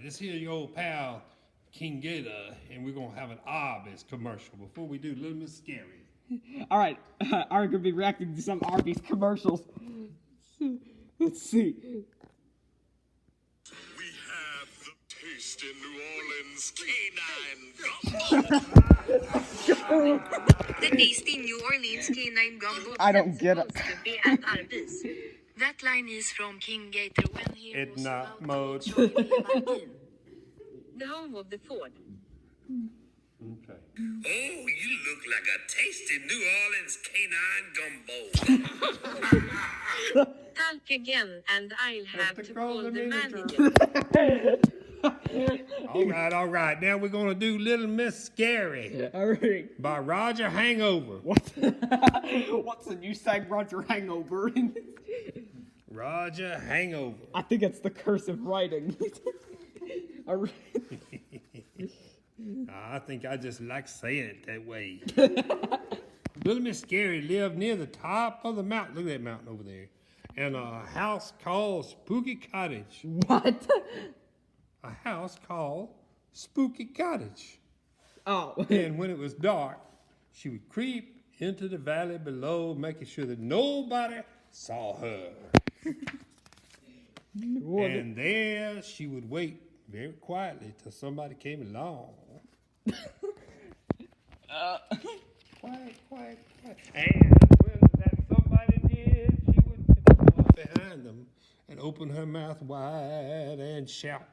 this here your old pal, King Gator, and we're gonna have an Arby's commercial before we do Little Miss Scary. All right, I'm gonna be reacting to some Arby's commercials. Let's see. We have the taste in New Orleans canine gumbo. The tasty New Orleans canine gumbo. I don't get it. To be at Arby's. That line is from King Gator when he It was not about mode. to join the Latin. The home of the Ford. Okay. Oh, you look like a tasty New Orleans canine gumbo. Talk again, and I'll have to call the manager. manager. All right. Now we're gonna do Little Miss Scary All right. by Roger Hangover. What's the new song, Roger Hangover? Roger Hangover. I think it's the cursive writing. All right. I think I just like saying it that way. Little Miss Scary lived near the top of the mountain. Look at that mountain over there. In a house called Spooky Cottage. What? A house called Spooky Cottage. Oh. And when it was dark, she would creep into the valley below, making sure that nobody saw her. And there she would wait very quietly till somebody came along. Quiet. And when that somebody did, she would go up behind them and open her mouth wide and shout,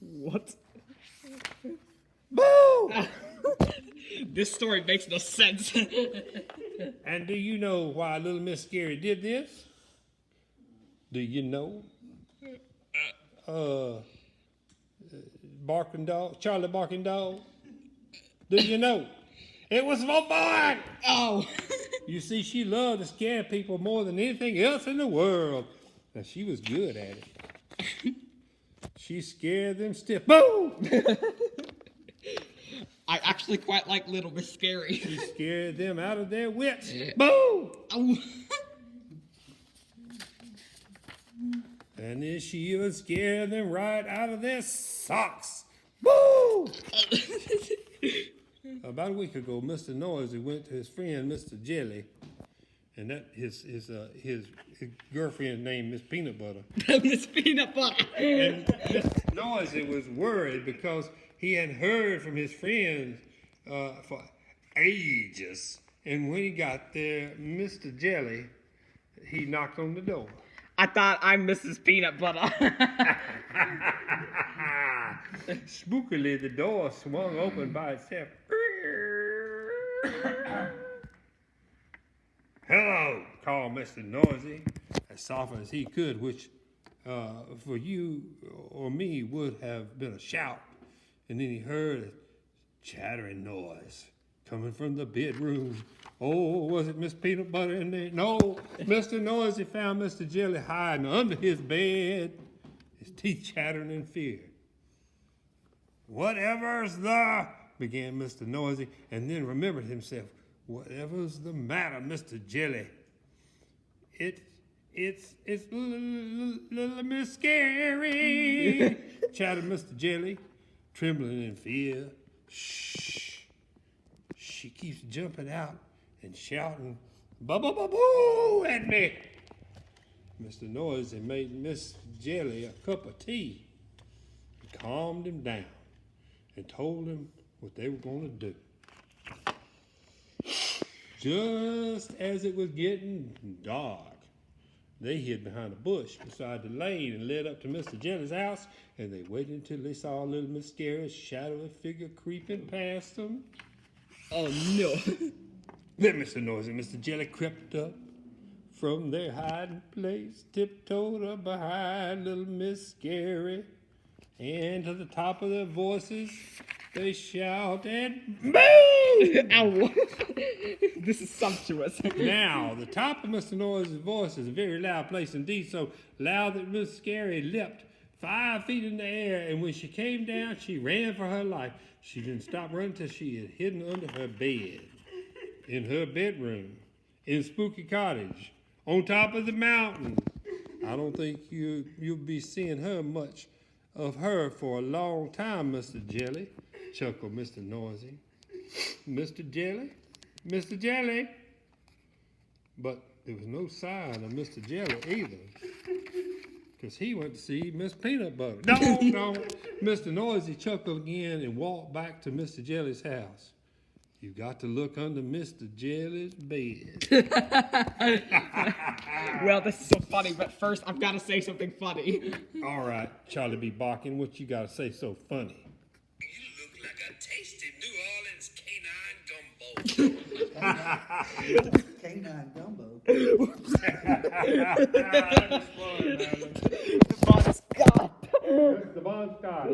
What? "Boo!" This story makes no sense. And do you know why Little Miss Scary did this? Do you know? Barking Dog, Charlie Barking Dog. Do you know? It was for fun. Oh. You see, she loved to scare people more than anything else in the world. Now, she was good at it. She scared them stiff. Boo! I actually quite like Little Miss Scary. She scared them out of their wits. Boo! Oh. And then she even scared them right out of their socks. Boo! About a week ago, Mr. Noisy went to his friend, Mr. Jelly, and that his girlfriend named Miss Peanut Butter. Miss Peanut Butter. And Mr. Noisy was worried because he had heard from his friends for ages. And when he got there, Mr. Jelly, he knocked on the door. I thought I'm Mrs. Peanut Butter. Spookily, the door swung open by itself. "Hello," called Mr. Noisy, as soft as he could, which for you or me would have been a shout. And then he heard a chattering noise coming from the bedroom. Oh, was it Miss Peanut Butter in there? No, Mr. Noisy found Mr. Jelly hiding under his bed, his teeth chattering in fear. "Whatever's the," began Mr. Noisy, and then remembered himself. "Whatever's the matter, Mr. Jelly?" It's Little Miss Scary, chattered Mr. Jelly, trembling in fear. "Shh. She keeps jumping out and shouting, 'Boo at me.'" Mr. Noisy made Miss Jelly a cup of tea, and calmed him down, and told him what they were going to do. Just as it was getting dark, they hid behind a bush beside the lane and led up to Mr. Jelly's house, and they waited until they saw Little Miss Scary's shadowy figure creeping past them. Oh no. Then Mr. Noisy and Mr. Jelly crept up from their hiding place, tiptoed up behind Little Miss Scary, and to the top of their voices, they shouted, "Boo!" Ow. This is sumptuous. Now, the top of Mr. Noisy's voice is a very loud place indeed, so loud that Miss Scary leapt 5 feet in the air, and when she came down, she ran for her life. She didn't stop running till she had hidden under her bed, in her bedroom, in Spooky Cottage, on top of the mountain. I don't think you'll be seeing her much of her for a long time, Mr. Jelly, chuckled Mr. Noisy. Mr. Jelly? Mr. Jelly? But there was no sign of Mr. Jelly either, because he went to see Miss Peanut Butter. No. Mr. Noisy chuckled again and walked back to Mr. Jelly's house. You got to look under Mr. Jelly's bed. Well, this is so funny, but first I've got to say something funny. All right, Charlie B. Barkin, what you got to say so funny? You look like a tasty New Orleans canine gumbo. Canine gumbo. That's fun, man. The boss got. That's the Bon Scott.